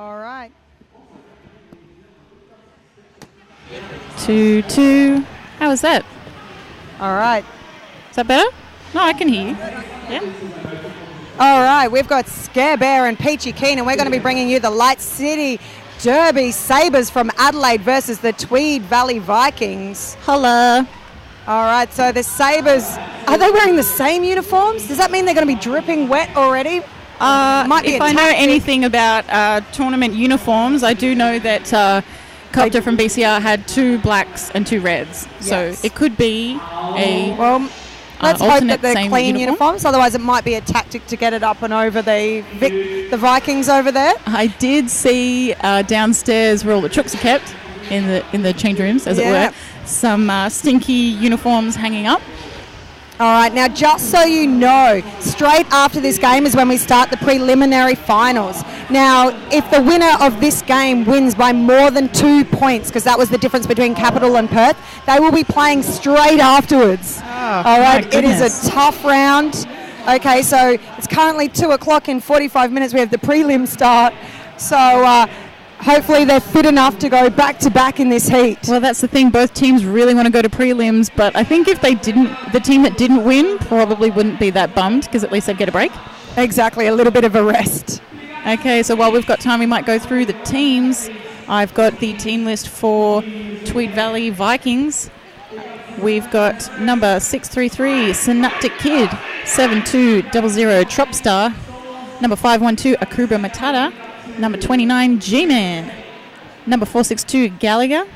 All right. 2-2. How was that? All right. Is that better? No, I can hear you. Yeah. All right, we've got Scare Bear and Peachy Keen, and we're going to be bringing you the Light City Derby Sabres from Adelaide versus the Tweed Valley Vikings. Hello. All right, so the Sabres, are they wearing the same uniforms? Does that mean they're going to be dripping wet already? If I know anything about tournament uniforms, I do know that Copter from BCR had 2 blacks and 2 reds. Yes. So it could be a... Well, let's hope that they're clean uniform. uniforms, otherwise it might be a tactic to get it up and over the Vikings over there. I did see downstairs where all the chooks are kept in the change rooms, as it were, some stinky uniforms hanging up. All right, now just so you know, straight after this game is when we start the preliminary finals. Now, if the winner of this game wins by more than 2 points, because that was the difference between Capital and Perth, they will be playing straight afterwards. All right, it is a tough round. Okay, so it's currently 2 o'clock in 45 minutes. We have the prelim start. So hopefully they're fit enough to go back-to-back in this heat. Well, that's the thing. Both teams really want to go to prelims, but I think if they didn't, the team that didn't win probably wouldn't be that bummed because at least they'd get a break. Exactly, a little bit of a rest. Okay, so while we've got time, we might go through the teams. I've got the team list for Tweed Valley Vikings. We've got number 633, Synaptic Kid, 7200 Tropstar, number 512, Akubra Matata, number 29, G-Man. Number 462, Gallagher.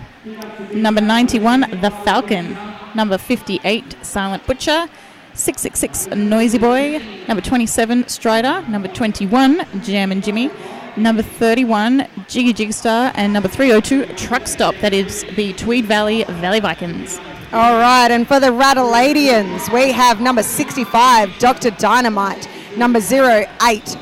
Number 91, The Falcon. Number 58, Silent Butcher. 666, Noisy Boy. Number 27, Strider. Number 21, Jam and Jimmy. Number 31, Jiggy Jigstar. And number 302, Truck Stop. That is the Tweed Valley Vikings. All right, and for the Radaladians, we have number 65, Dr. Dynamite. Number 08,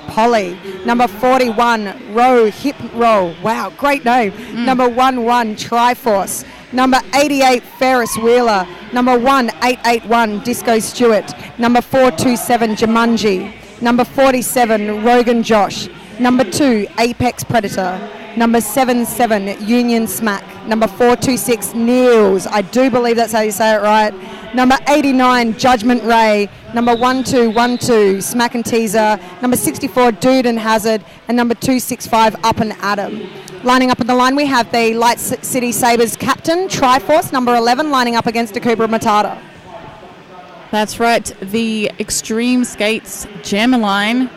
Polly. Number 41, Row Hip Roll. Wow, great name. Number 11, Triforce. Number 88, Ferris Wheeler. Number 1881, Disco Stewart. Number 427, Jumanji. Number 47, Rogan Josh. Number 2, Apex Predator. Number 77, Union Smack. Number 426, Niels. I do believe that's how you say it right. Number 89, Judgment Ray. Number 1212, Smack and Teaser. Number 64, Dude and Hazard. And number 265, Up and Adam. Lining up in the line, we have the Light City Sabres captain, Triforce, number 11, lining up against Akubra Matata. That's right. The Extreme Skates Jammer line,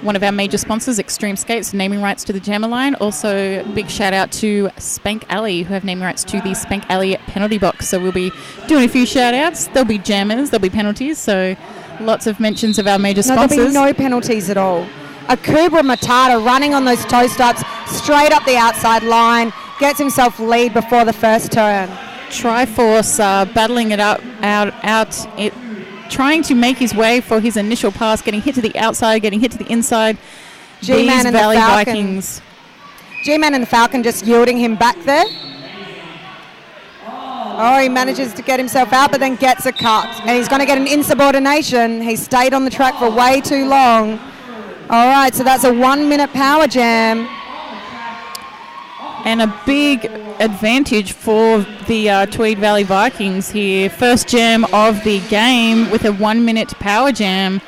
one of our major sponsors, Extreme Skates, naming rights to the Jammer line. Also, big shout out to Spank Alley, who have naming rights to the Spank Alley penalty box. So we'll be doing a few shout outs. There'll be jammers, there'll be penalties. So lots of mentions of our major sponsors. There'll be no penalties at all. Akubra Matata running on those toe stops, straight up the outside line, gets himself lead before the first turn. Triforce battling it out, trying to make his way for his initial pass, getting hit to the outside, getting hit to the inside. G-Man and Valley the Falcon. Vikings. G-Man and the Falcon just yielding him back there. Oh, he manages to get himself out, but then gets a cut. And he's going to get an insubordination. He stayed on the track for way too long. All right, so that's a 1 minute power jam. And a big advantage for the Tweed Valley Vikings here. First jam of the game with a 1 minute power jam.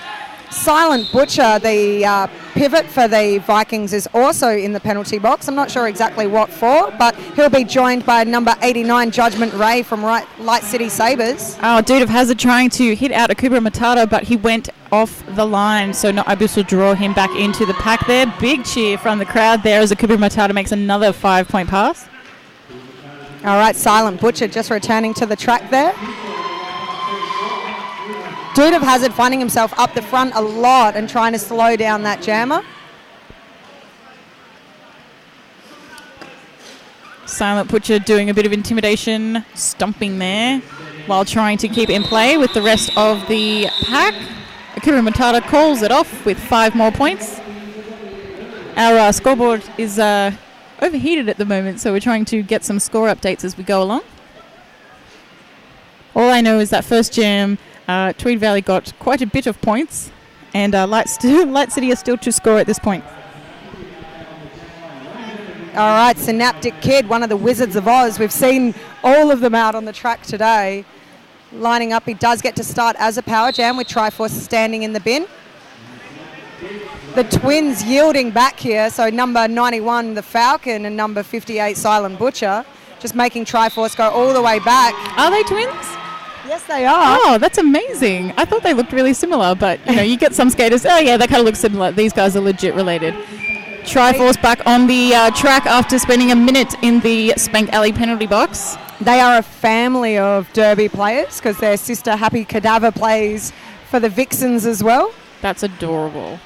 Silent Butcher, the pivot for the Vikings, is also in the penalty box. I'm not sure exactly what for, but he'll be joined by number 89, Judgment Ray from Light City Sabres. Oh, Dude of Hazard trying to hit out Akubra Matata, but he went off the line, so not able to draw him back into the pack there. Big cheer from the crowd there as Akubra Matata makes another 5 point pass. All right, Silent Butcher just returning to the track there. Dude of Hazard finding himself up the front a lot and trying to slow down that jammer. Silent Butcher doing a bit of intimidation, stomping there while trying to keep it in play with the rest of the pack. Akubra Matata calls it off with 5 more points. Our scoreboard is overheated at the moment, so we're trying to get some score updates as we go along. All I know is that first jam, Tweed Valley got quite a bit of points, and Light City is still to score at this point. All right, Synaptic Kid, one of the Wizards of Oz. We've seen all of them out on the track today. Lining up, he does get to start as a power jam with Triforce standing in the bin. The twins yielding back here, so number 91, the Falcon, and number 58, Silent Butcher, just making Triforce go all the way back. Are they twins? Yes, they are. Oh, that's amazing. I thought they looked really similar, but, you get some skaters, oh, yeah, they kind of look similar. These guys are legit related. Triforce back on the track after spending a minute in the Spank Alley penalty box. They are a family of derby players because their sister Happy Cadaver plays for the Vixens as well. That's adorable.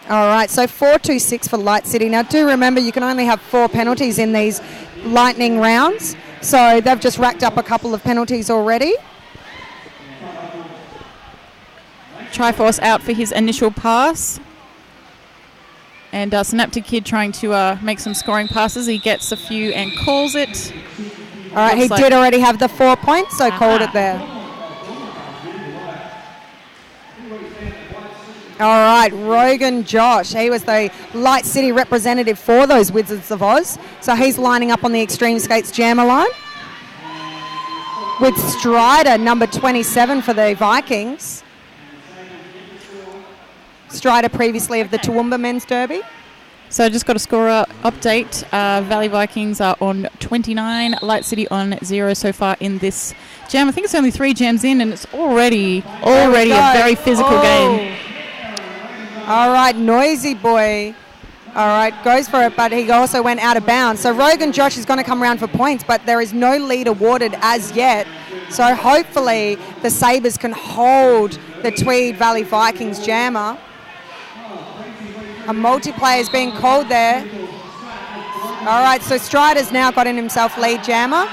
All right, so 4-2-6 for Light City. Now, do remember you can only have 4 penalties in these lightning rounds. So they've just racked up a couple of penalties already. Triforce out for his initial pass. And Synaptic Kid trying to make some scoring passes. He gets a few and calls it. All right, he did already have the 4 points, so called it there. All right, Rogan Josh. He was the Light City representative for those Wizards of Oz. So he's lining up on the Extreme Skates jammer line. With Strider, number 27 for the Vikings. Strider previously of the Toowoomba Men's Derby. So I just got a score update. Valley Vikings are on 29, Light City on 0 so far in this jam. I think it's only 3 jams in, and it's already a very physical game. All right, Noisy Boy. All right, goes for it, but he also went out of bounds. So Rogan Josh is going to come around for points, but there is no lead awarded as yet. So hopefully the Sabres can hold the Tweed Valley Vikings jammer. A multiplayer is being called there. All right, so Strider's now got in himself lead jammer.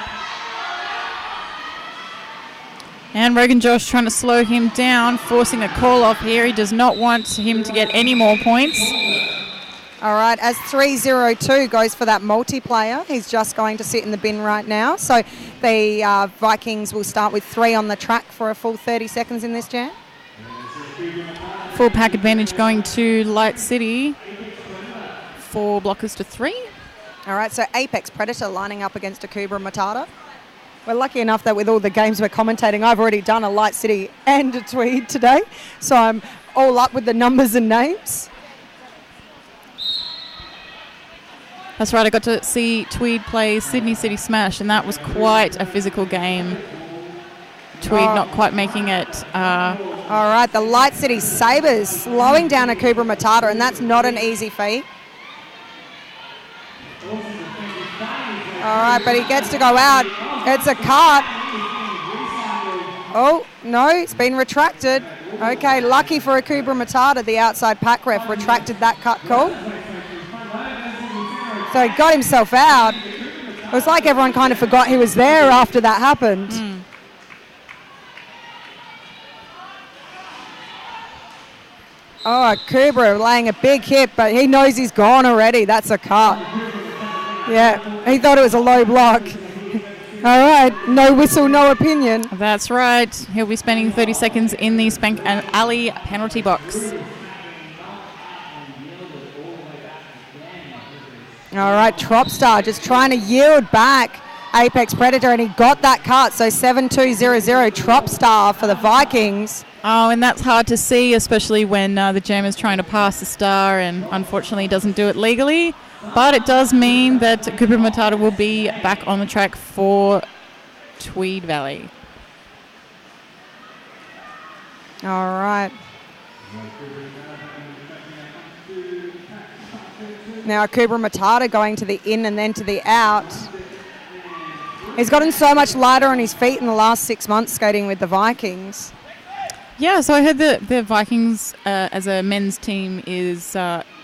And Rogan Josh trying to slow him down, forcing a call off here. He does not want him to get any more points. All right, as 3-0-2 goes for that multiplayer, he's just going to sit in the bin right now. So the Vikings will start with 3 on the track for a full 30 seconds in this jam. Full pack advantage going to Light City. 4 blockers to 3. All right, so Apex Predator lining up against a Kubra Matata. We're lucky enough that with all the games we're commentating, I've already done a Light City and a Tweed today. So I'm all up with the numbers and names. That's right, I got to see Tweed play Sydney City Smash, and that was quite a physical game. Tweed not quite making it. All right, the Light City Sabres slowing down a Kubra Matata, and that's not an easy feat. All right, but he gets to go out. It's a cut. Oh, no, it's been retracted. Okay, lucky for a Kubra Matata, the outside pack ref retracted that cut call. So he got himself out. It was like everyone kind of forgot he was there after that happened. Oh, Kubra laying a big hit, but he knows he's gone already. That's a cut. Yeah, he thought it was a low block. All right, no whistle, no opinion. That's right. He'll be spending 30 seconds in the Spank and Alley penalty box. All right, Tropstar just trying to yield back Apex Predator, and he got that cut. So 7-2-0-0 Tropstar for the Vikings. Oh, and that's hard to see, especially when the jam is trying to pass the star and unfortunately doesn't do it legally. But it does mean that Kubra Matata will be back on the track for Tweed Valley. All right. Now Kubra Matata going to the in and then to the out. He's gotten so much lighter on his feet in the last 6 months skating with the Vikings. Yeah, so I heard the Vikings as a men's team is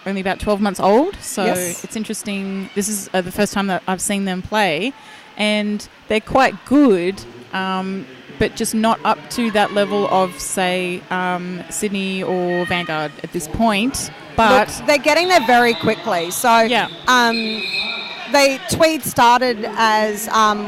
only about 12 months old. So yes. It's interesting. This is the first time that I've seen them play. And they're quite good, but just not up to that level of, say, Sydney or Vanguard at this point. But look, they're getting there very quickly. So yeah. Tweed started as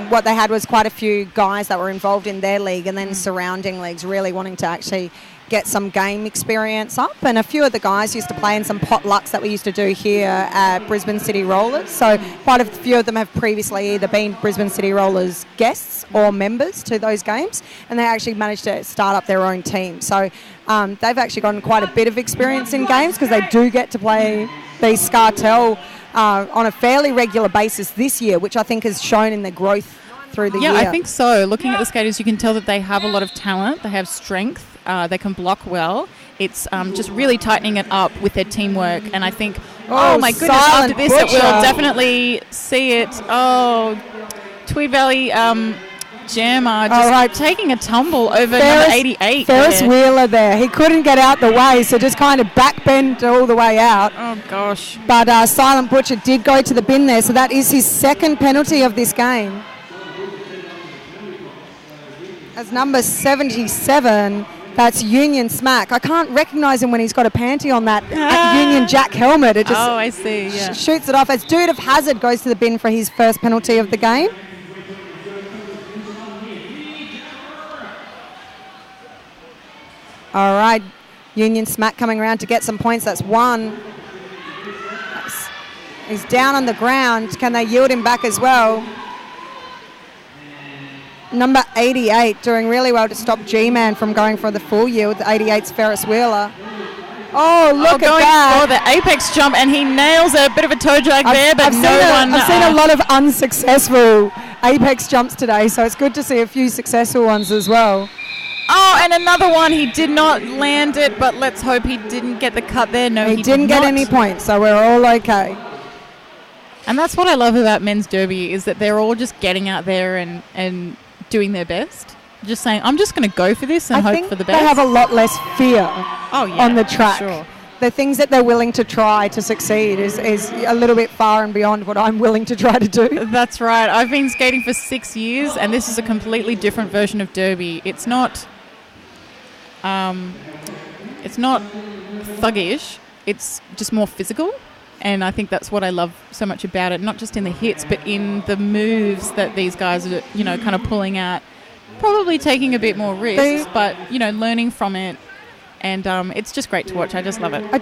what they had was quite a few guys that were involved in their league and then surrounding leagues really wanting to actually get some game experience up. And a few of the guys used to play in some potlucks that we used to do here at Brisbane City Rollers. So quite a few of them have previously either been Brisbane City Rollers guests or members to those games, and they actually managed to start up their own team. So they've actually gotten quite a bit of experience in games because they do get to play these SCARTEL on a fairly regular basis this year, which I think has shown in their growth through the year. Yeah, I think so. Looking at the skaters, you can tell that they have a lot of talent. They have strength. They can block well. It's just really tightening it up with their teamwork. And I think, oh my goodness, after this, we'll definitely see it. Oh, Tweed Valley Jammer just taking a tumble over number 88. Ferris Wheeler there. He couldn't get out the way, so just kind of backbent all the way out. Oh, gosh. But Silent Butcher did go to the bin there, so that is his second penalty of this game. As number 77, that's Union Smack. I can't recognise him when he's got a panty on that Union Jack helmet. It just I see, yeah. Shoots it off. As Dude of Hazard goes to the bin for his first penalty of the game. All right, Union Smack coming around to get some points. That's one. He's down on the ground. Can they yield him back as well? Number 88 doing really well to stop G-Man from going for the full yield. The 88's Ferris Wheeler. Oh, look at that. Going for the apex jump, and he nails a bit of a toe drag there, but I've seen a lot of unsuccessful apex jumps today, so it's good to see a few successful ones as well. Oh, and another one. He did not land it, but let's hope he didn't get the cut there. No, he didn't get any points, so we're all okay. And that's what I love about men's derby, is that they're all just getting out there and doing their best. Just saying, I'm just going to go for this and hope for the best. They have a lot less fear on the track. Sure. The things that they're willing to try to succeed is a little bit far and beyond what I'm willing to try to do. That's right. I've been skating for 6 years, and this is a completely different version of derby. It's not thuggish. It's just more physical. And I think that's what I love so much about it, not just in the hits, but in the moves that these guys are, kind of pulling out, probably taking a bit more risks, but, learning from it. And it's just great to watch. I just love it. I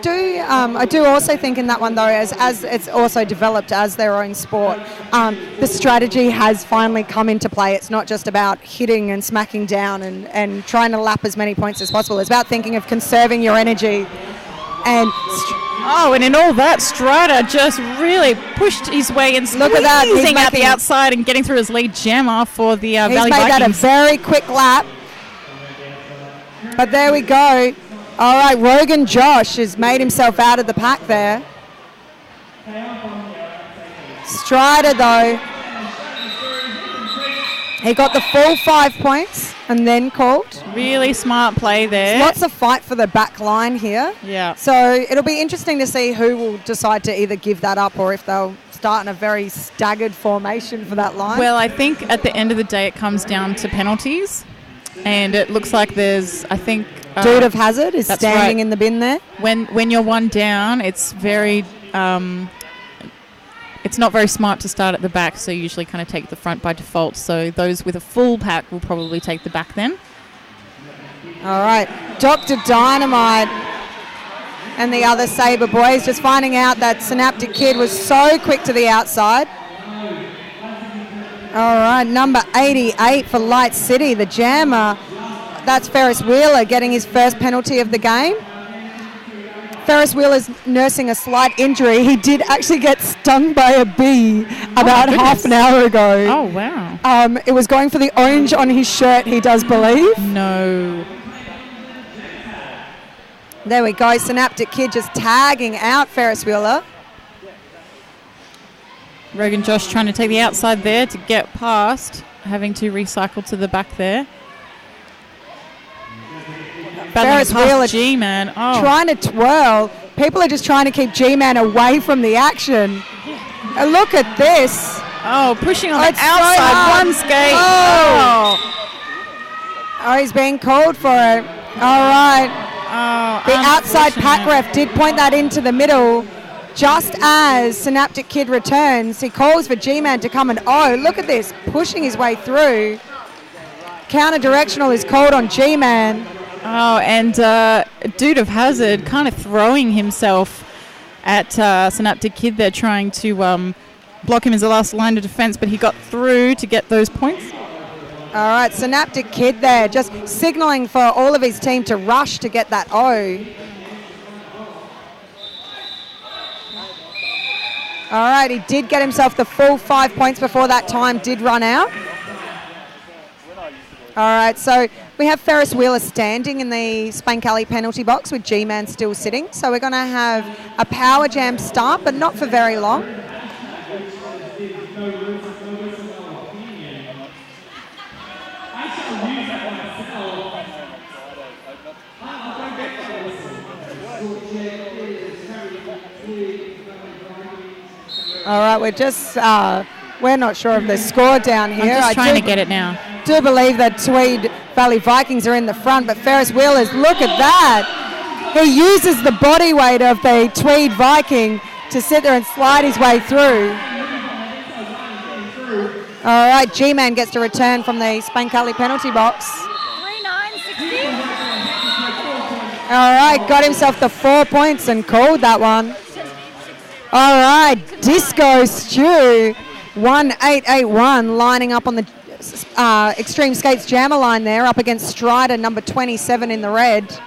do also think in that one, though, as it's also developed as their own sport, the strategy has finally come into play. It's not just about hitting and smacking down and trying to lap as many points as possible. It's about thinking of conserving your energy. And and in all that, Strider just really pushed his way and squeezing out the outside and getting through his lead jammer for the Valley Vikings. He's made that a very quick lap. But there we go. All right, Rogan Josh has made himself out of the pack there. Strider, though, he got the full 5 points and then called. Really smart play there. Lots of fight for the back line here. Yeah. So it'll be interesting to see who will decide to either give that up or if they'll start in a very staggered formation for that line. Well, I think at the end of the day it comes down to penalties. And it looks like there's, I think... Dude of Hazard is standing in the bin there. When you're one down, it's very... it's not very smart to start at the back, so you usually kind of take the front by default. So those with a full pack will probably take the back then. All right. Dr. Dynamite and the other Sabre boys just finding out that Synaptic Kid was so quick to the outside. All right, number 88 for Light City, the jammer. That's Ferris Wheeler getting his first penalty of the game. Ferris Wheeler's nursing a slight injury. He did actually get stung by a bee about half an hour ago. Oh, wow. It was going for the orange on his shirt, he does believe. No. There we go, Synaptic Kid just tagging out Ferris Wheeler. Rogan Josh trying to take the outside there to get past, having to recycle to the back there. Ferris Wheeler G-Man. Trying to twirl. People are just trying to keep G-Man away from the action. Look at this. Oh, pushing on the outside. One skate. Oh, he's being called for it. All right. The outside pack ref did point that into the middle. Just as Synaptic Kid returns, he calls for G-Man to come and, look at this, pushing his way through. Counter-directional is called on G-Man. Oh, and Dude of Hazard kind of throwing himself at Synaptic Kid there, trying to block him as the last line of defence, but he got through to get those points. All right, Synaptic Kid there, just signalling for all of his team to rush to get that O. All right, he did get himself the full 5 points before that time did run out. All right, so we have Ferris Wheeler standing in the Spankalli penalty box with G-Man still sitting. So we're going to have a power jam start, but not for very long. All right, we're not sure of the score down here. I'm just trying to get it now. Do believe that Tweed Valley Vikings are in the front, but Ferris Wheelers, look at that. He uses the body weight of the Tweed Viking to sit there and slide his way through. All right, G-Man gets to return from the Spankalli penalty box. 3-9-60. All right, got himself the 4 points and called that one. All right, Disco Stew, 1881, lining up on the Extreme Skates Jammer line there, up against Strider, number 27 in the red.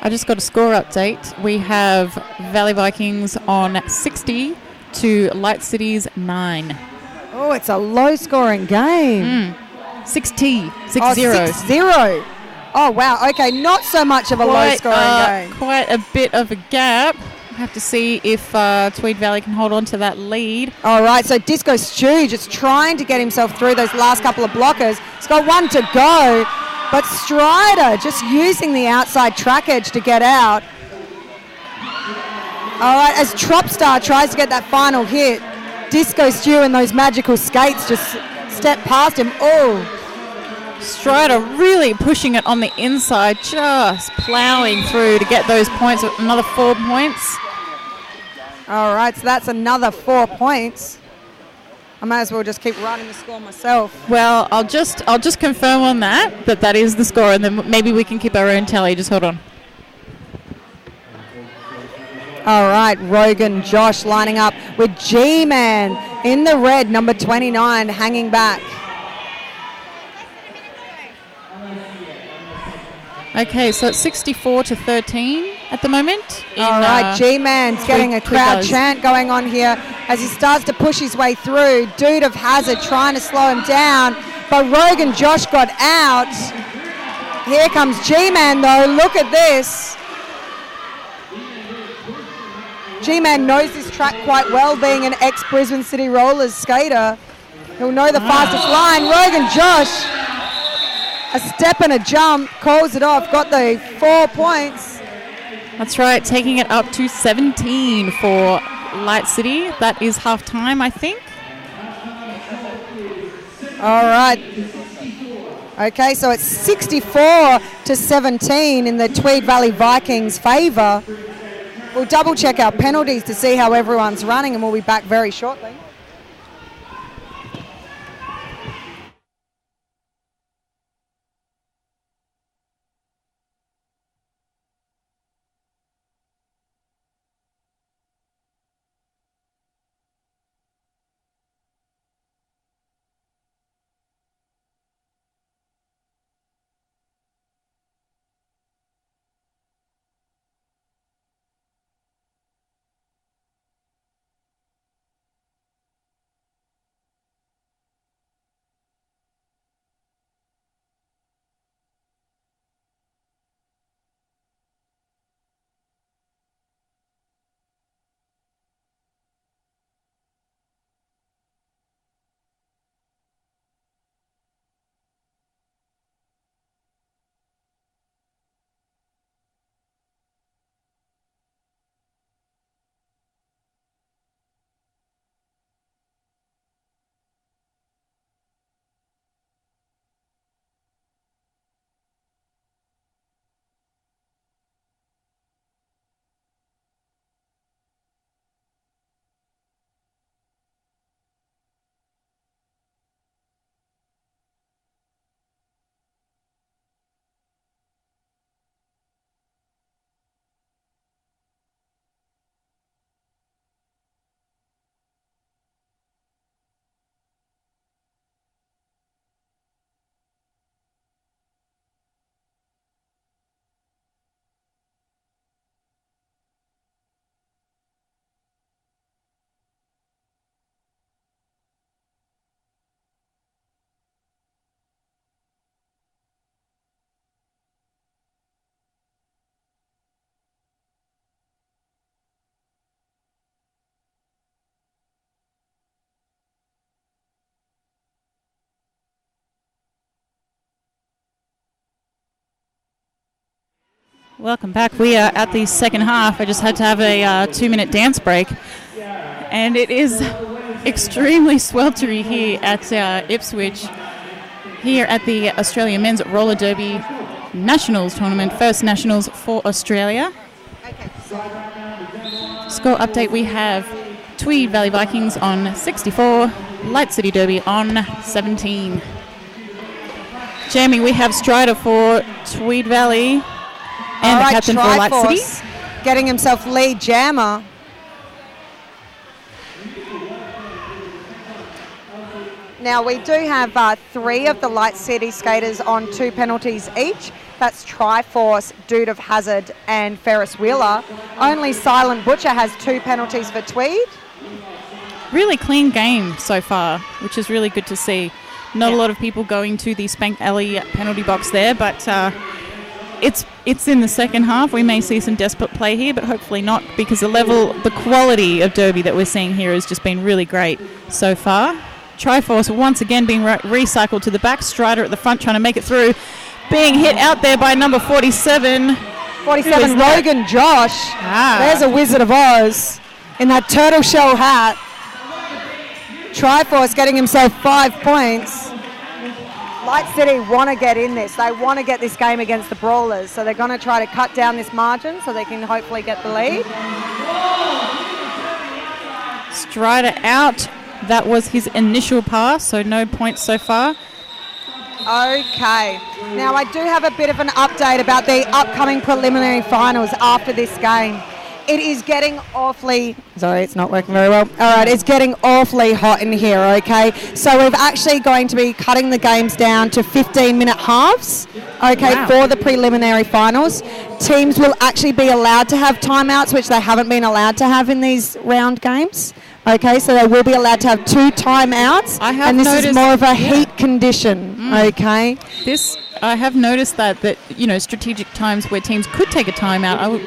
I just got a score update. We have Valley Vikings on 60 to Light Cities 9. Oh, it's a low-scoring game. 6-0. 6-0. Oh, wow. Okay, not so much of a low-scoring game. Quite a bit of a gap. We'll have to see if Tweed Valley can hold on to that lead. All right, so Disco Stew just trying to get himself through those last couple of blockers. He's got one to go, but Strider just using the outside track edge to get out. All right, as Tropstar tries to get that final hit, Disco Stew and those magical skates just step past him. Oh, Strider really pushing it on the inside, just ploughing through to get those points, another 4 points. all right, so that's another 4 points. I might as well just keep writing the score myself. Well, I'll just confirm on that is the score, and then maybe we can keep our own tally. Just hold on. All right, Rogan Josh lining up with G-Man in the red, number 29, hanging back. Okay, so it's 64-13 at the moment. All right, G-Man's getting a crowd chant going on here as he starts to push his way through. Dude of Hazard trying to slow him down, but Rogan Josh got out. Here comes G-Man though, look at this. G-Man knows this track quite well, being an ex-Brisbane City Rollers skater. He'll know the fastest line. Rogan Josh, a step and a jump, calls it off, got the 4 points. That's right, taking it up to 17 for Light City. That is half time, I think. All right. Okay, so it's 64-17 in the Tweed Valley Vikings' favour. We'll double check our penalties to see how everyone's running, and we'll be back very shortly. Welcome back. We are at the second half. I just had to have a 2-minute dance break. And it is extremely sweltery here at Ipswich, here at the Australia Men's Roller Derby Nationals tournament, first Nationals for Australia. Score update, we have Tweed Valley Vikings on 64, Light City Derby on 17. Jamming, we have Strider for Tweed Valley and the captain for Light City. Getting himself lead jammer. Now we do have 3 of the Light City skaters on 2 penalties each. That's Triforce, Dude of Hazard and Ferris Wheeler. Only Silent Butcher has 2 penalties for Tweed. Really clean game so far, which is really good to see. Not a lot of people going to the Spank Alley penalty box there, but it's in the second half. We may see some desperate play here, but hopefully not, because the quality of Derby that we're seeing here has just been really great so far. Triforce once again being recycled to the back. Strider at the front trying to make it through. Being hit out there by number 47. 47, Rogan Josh. There's a Wizard of Oz in that turtle shell hat. Triforce getting himself 5 points. Light City want to get in this. They want to get this game against the Brawlers, so they're going to try to cut down this margin so they can hopefully get the lead. Strider out. That was his initial pass, so no points so far. Okay. Now I do have a bit of an update about the upcoming preliminary finals after this game. It is getting awfully... Sorry, it's not working very well. All right, it's getting awfully hot in here, okay? So we're actually going to be cutting the games down to 15-minute halves, okay, for the preliminary finals. Teams will actually be allowed to have timeouts, which they haven't been allowed to have in these round games. Okay, so they will be allowed to have 2 timeouts, and this is more of a heat condition, okay? I have noticed that strategic times where teams could take a timeout, I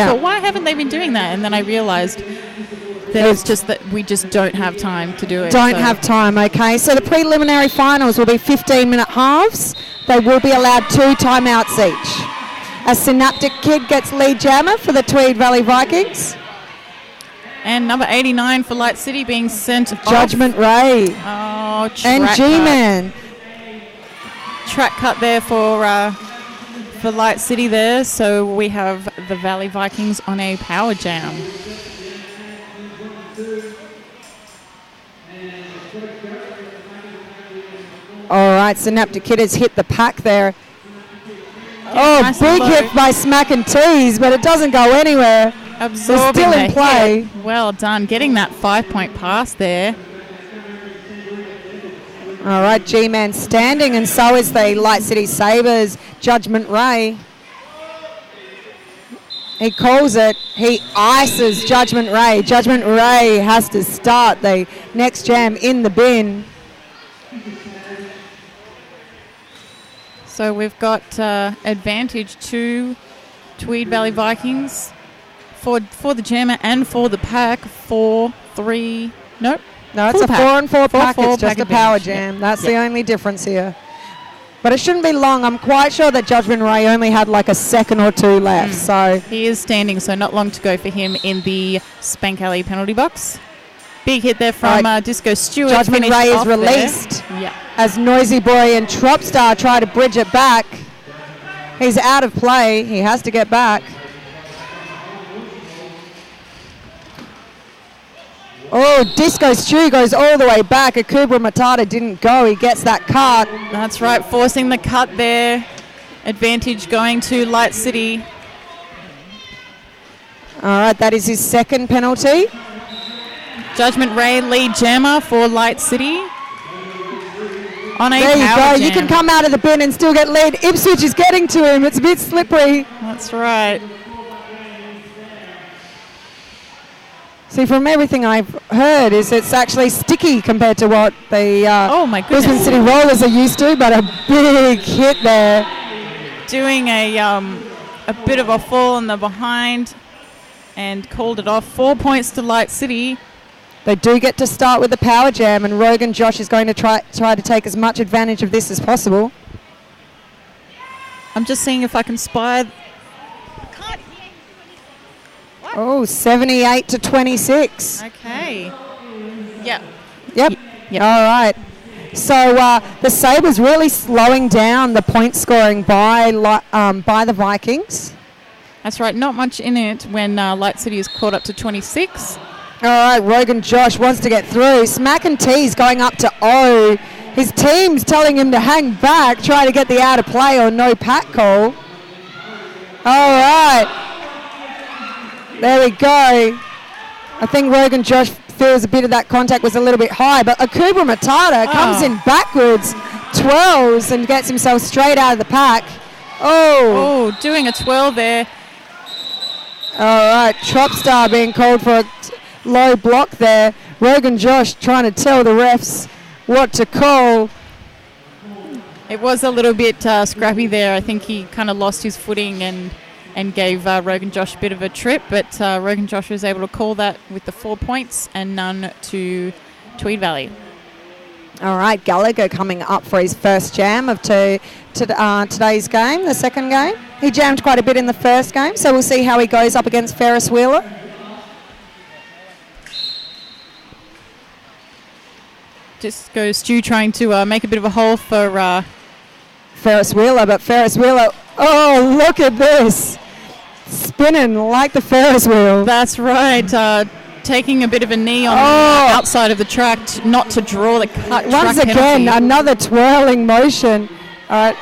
thought, why haven't they been doing that? And then I realised that it's just that we just don't have time to do it. Don't have time, okay? So the preliminary finals will be 15-minute halves. They will be allowed 2 timeouts each. A Synaptic Kid gets lead jammer for the Tweed Valley Vikings. And number 89 for Light City being sent Judgment off. Ray. Oh, and G-Man. Track cut there for Light City there. So we have the Valley Vikings on a power jam. All right, Synaptic Kid has hit the pack there. Nice big hit by Smack and Tease, but it doesn't go anywhere. Absorbing still in play. Hit. Well done. Getting that 5-point pass there. All right, G-Man standing, and so is the Light City Sabres, Judgment Ray. He calls it. He ices Judgment Ray. Judgment Ray has to start the next jam in the bin. So we've got advantage to Tweed Valley Vikings. For the jammer and for the pack, 4-3. Nope. No, it's a 4-4 pack. It's just a power jam. Yep. That's the only difference here. But it shouldn't be long. I'm quite sure that Judgment Ray only had like a second or 2 left. So he is standing, so not long to go for him in the Spank Alley penalty box. Big hit there from Disco Stewart. Judgment Ray is released as Noisy Boy and Tropstar try to bridge it back. He's out of play. He has to get back. Oh, Disco Stew goes all the way back. Akubra Matata didn't go. He gets that cut. That's right, forcing the cut there. Advantage going to Light City. All right, that is his second penalty. Judgment Ray lead jammer for Light City. On a there you go. Jam. You can come out of the bin and still get lead. Ipswich is getting to him. It's a bit slippery. That's right. See, from everything I've heard, is it's actually sticky compared to what the Brisbane City Rollers are used to, but a big hit there. Doing a bit of a fall on the behind and called it off. 4 points to Light City. They do get to start with the power jam, and Rogan Josh is going to try to take as much advantage of this as possible. I'm just seeing if I can spy Oh, 78 to 26. Okay. Yeah. Yep. Yep. All right. So the Sabres really slowing down the point scoring by the Vikings. That's right. Not much in it when Light City is caught up to 26. All right, Rogan Josh wants to get through. Smack and T's going up to O. His team's telling him to hang back, try to get the out of play or no pack call. All right. There we go. I think Rogan Josh feels a bit of that contact was a little bit high, but Akuba Matata comes in backwards, twirls, and gets himself straight out of the pack. Oh, doing a twirl there. All right, Tropstar being called for a low block there. Rogan Josh trying to tell the refs what to call. It was a little bit scrappy there. I think he kind of lost his footing and gave Rogan Josh a bit of a trip, but Rogan Josh was able to call that with the 4 points and none to Tweed Valley. All right, Gallagher coming up for his first jam of today's game, the second game. He jammed quite a bit in the first game, so we'll see how he goes up against Ferris Wheeler. Just goes Stu trying to make a bit of a hole for Ferris Wheeler, but Ferris Wheeler, oh, look at this. Spinning like the Ferris wheel. That's right. Taking a bit of a knee on the outside of the track not to draw the cut. Once track again, penalty. another twirling motion. All right.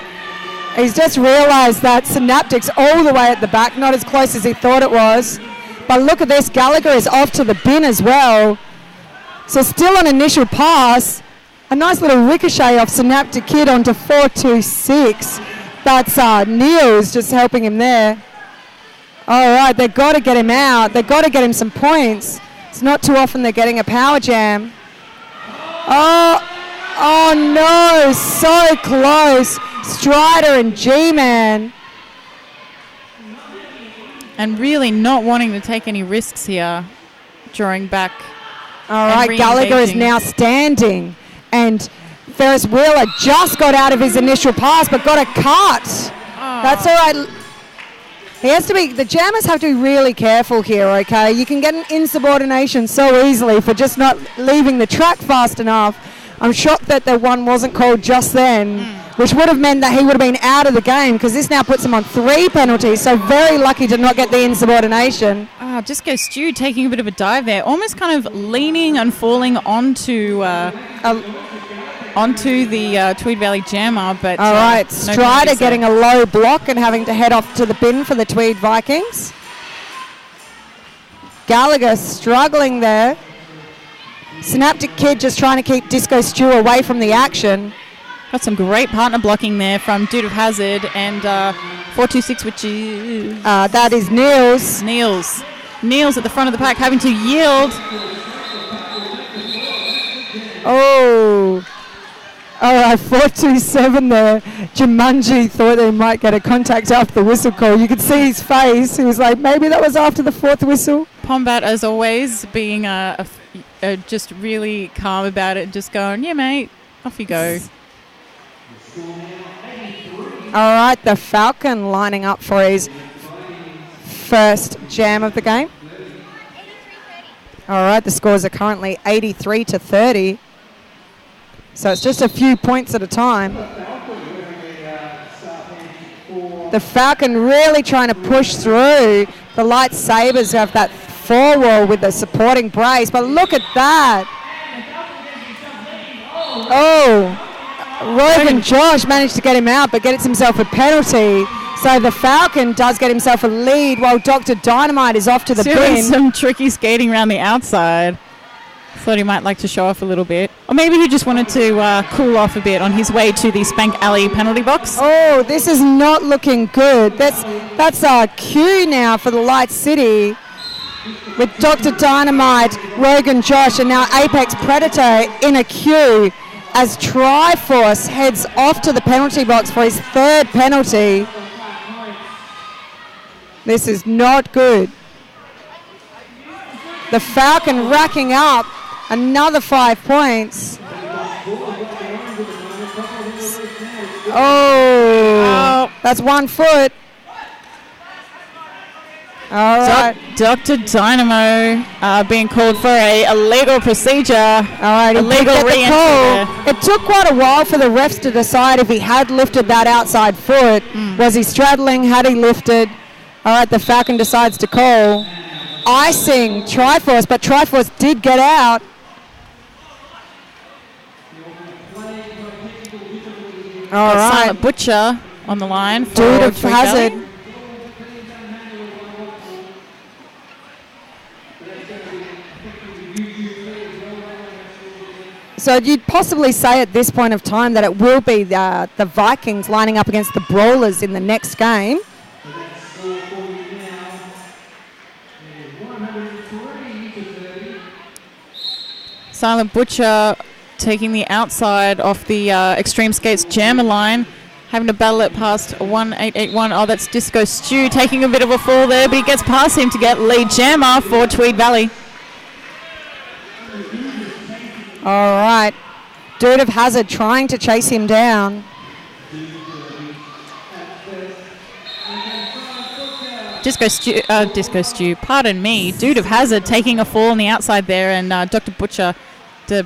He's just realised that Synaptic's all the way at the back, not as close as he thought it was. But look at this, Gallagher is off to the bin as well. So still an initial pass. A nice little ricochet off Synaptic Kid onto 426. That's Neil's just helping him there. All right, they've got to get him out. They've got to get him some points. It's not too often they're getting a power jam. Oh no, so close. Strider and G-Man. And really not wanting to take any risks here, drawing back. All right, Gallagher is now standing. And Ferris Wheeler just got out of his initial pass but got a cut. That's all right. The jammers have to be really careful here, okay? You can get an insubordination so easily for just not leaving the track fast enough. I'm shocked that the one wasn't called just then, which would have meant that he would have been out of the game because this now puts him on 3 penalties, so very lucky to not get the insubordination. Just goes Stu taking a bit of a dive there, almost kind of leaning and falling onto the Tweed Valley jammer. But all right, Strider getting a low block and having to head off to the bin for the Tweed Vikings. Gallagher struggling there. Synaptic Kid just trying to keep Disco Stew away from the action. Got some great partner blocking there from Dude of Hazard and 426, which is... that is Niels. Niels at the front of the pack having to yield. Oh. All right, 427 there. Jumanji thought they might get a contact after the whistle call. You could see his face. He was like, maybe that was after the 4th whistle. Pombat, as always, being just really calm about it, just going, yeah, mate, off you go. All right, the Falcon lining up for his first jam of the game. All right, the scores are currently 83 to 30. So it's just a few points at a time. The Falcon really trying to push through. The Light Sabres have that 4-wall with the supporting brace, but look at that. Oh, Rogan Josh managed to get him out, but gets himself a penalty. So the Falcon does get himself a lead while Dr. Dynamite is off to the bin. Some tricky skating around the outside. Thought he might like to show off a little bit. Or maybe he just wanted to cool off a bit on his way to the Spank Alley penalty box. Oh, this is not looking good. That's our cue now for the Light City with Dr. Dynamite, Rogan Josh, and now Apex Predator in a queue as Triforce heads off to the penalty box for his 3rd penalty. This is not good. The Falcon racking up another 5 points. Oh, that's 1 foot. All right. Dr. Dynamo being called for a illegal procedure. All right, he illegal did get the re-entry call. there. It took quite a while for the refs to decide if he had lifted that outside foot. Was he straddling? Had he lifted? All right, the Falcon decides to call. Icing Triforce, but Triforce did get out. All right. Silent Butcher on the line for Dude of Tweed Hazard. Valley. So you'd possibly say at this point of time that it will be the Vikings lining up against the Brawlers in the next game. Silent Butcher taking the outside off the Extreme Skates jammer line, having to battle it past 1881. Oh, that's Disco Stew taking a bit of a fall there, but he gets past him to get lead jammer for Tweed Valley. All right. Dude of Hazard trying to chase him down. Disco Stew, pardon me. Dude of Hazard taking a fall on the outside there, and Dr. Butcher. All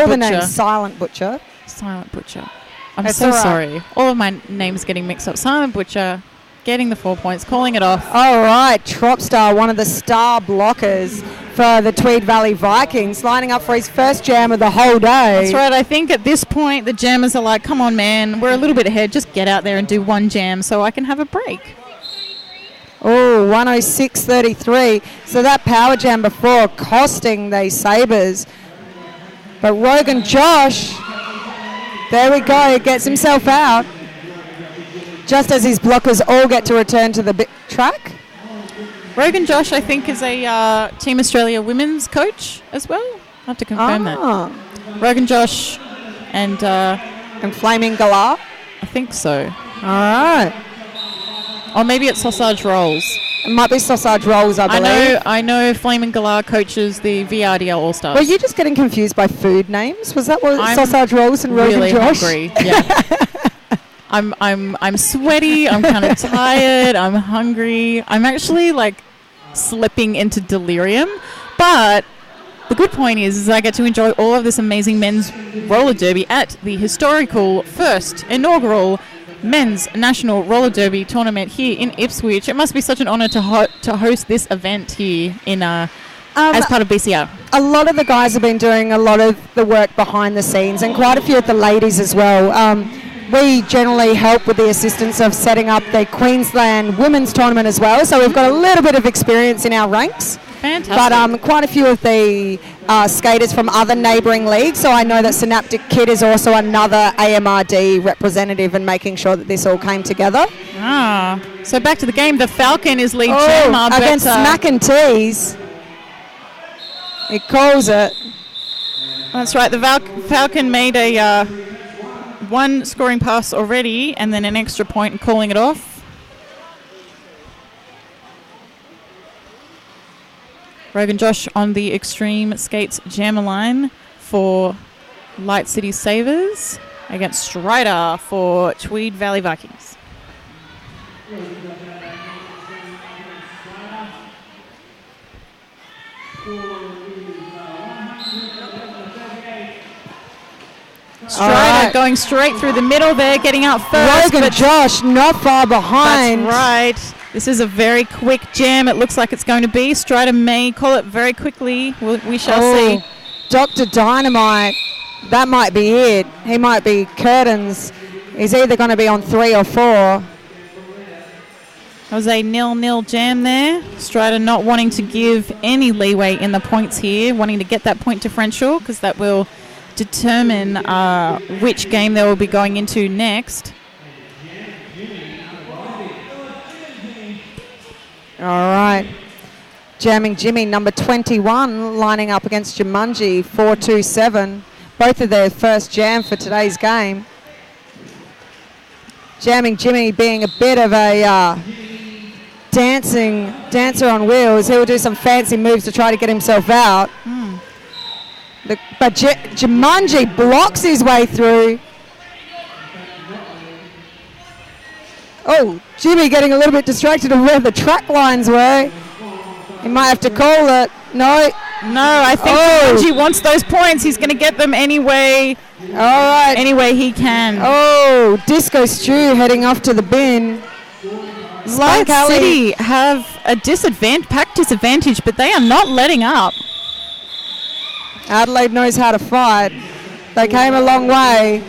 the names, Silent Butcher. Silent Butcher. I'm It's so all right. sorry. All of my names getting mixed up. Silent Butcher getting the 4 points, calling it off. All right, Tropstar, one of the star blockers for the Tweed Valley Vikings, lining up for his first jam of the whole day. That's right. I think at this point the jammers are like, come on, man, we're a little bit ahead. Just get out there and do one jam so I can have a break. Oh, 106.33. So that power jam before costing the Sabres. But Rogan Josh, there we go, gets himself out. Just as his blockers all get to return to the track. Rogan Josh, I think, is a Team Australia women's coach as well. I'll have to confirm that. Rogan Josh and Flaming Galar. I think so. All right. Or maybe it's Sausage Rolls. It might be Sausage Rolls, I believe. I know Flaming Galar coaches the VRDL All-Stars. Were you just getting confused by food names? Was that what I'm Sausage Rolls and Rogan really Josh? hungry. Yeah. I'm sweaty. I'm kind of tired. I'm hungry. I'm actually like slipping into delirium. But the good point is I get to enjoy all of this amazing men's roller derby at the historical first inaugural men's national roller derby tournament here in Ipswich. It must be such an honour to host this event here in as part of BCR. A lot of the guys have been doing a lot of the work behind the scenes, and quite a few of the ladies as well. We generally help with the assistance of setting up the Queensland Women's Tournament as well, so we've got a little bit of experience in our ranks. Fantastic. But quite a few of the skaters from other neighbouring leagues, so I know that Synaptic Kid is also another AMRD representative and making sure that this all came together. So back to the game. The Falcon is lead jammer. Against Smack and Tease. He calls it. That's right. The Falcon made a one scoring pass already and then an extra point and calling it off. Rogan Josh on the Extreme Skates jammer line for Light City Savers against Strider for Tweed Valley Vikings. Strider going straight through the middle there, getting out first. Rogan Josh not far behind. That's right. This is a very quick jam. It looks like it's going to be. Strider may call it very quickly. We shall see. Dr. Dynamite, that might be it. He might be curtains. He's either going to be on 3 or 4. That was a 0-0 jam there. Strider not wanting to give any leeway in the points here, wanting to get that point differential because that will determine which game they will be going into next. All right. Jamming Jimmy, number 21, lining up against Jumanji, 4-2-7. Both of their first jam for today's game. Jamming Jimmy being a bit of a dancer on wheels. He will do some fancy moves to try to get himself out. But Jumanji blocks his way through. Oh, Jimmy getting a little bit distracted of where the track lines were. He might have to call it. No. No, I think Jumanji wants those points. He's going to get them anyway. All right. Any way he can. Oh, Disco Stew heading off to the bin. Light City have a pack disadvantage, but they are not letting up. Adelaide knows how to fight. They came a long way.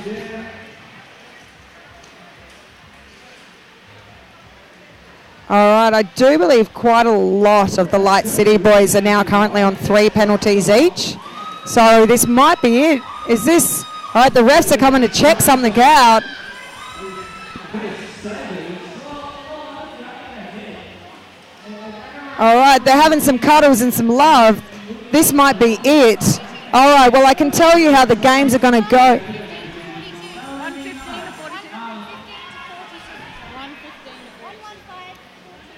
All right, I do believe quite a lot of the Light City boys are now currently on 3 penalties each. So this might be it. Is this... All right, the refs are coming to check something out. All right, they're having some cuddles and some love. This might be it. All right, well, I can tell you how the games are going to go.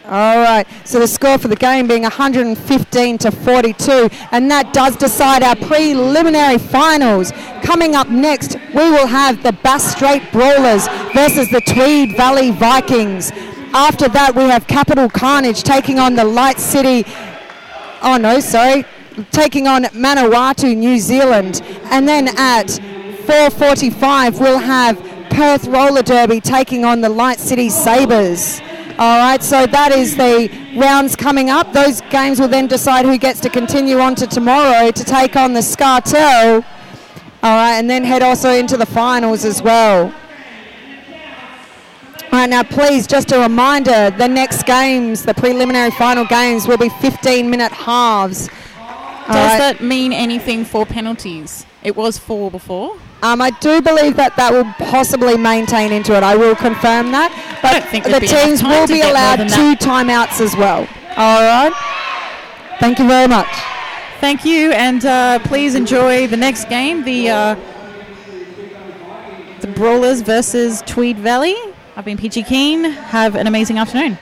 All right, so the score for the game being 115 to 42, and that does decide our preliminary finals. Coming up next, we will have the Bass Strait Brawlers versus the Tweed Valley Vikings. After that, we have Capital Carnage taking on the Light City, taking on Manawatu, New Zealand. And then at 4:45, we'll have Perth Roller Derby taking on the Light City Sabres. All right, so that is the rounds coming up. Those games will then decide who gets to continue on to tomorrow to take on the Scartel. All right, and then head also into the finals as well. All right, now please, just a reminder, the next games, the preliminary final games, will be 15-minute halves. Does that mean anything for penalties? It was 4 before. I do believe that will possibly maintain into it. I will confirm that. But I don't think the teams will be allowed 2 timeouts as well. All right. Thank you very much. Thank you, and please enjoy the next game, the Brawlers versus Tweed Valley. I've been Peachy Keen. Have an amazing afternoon.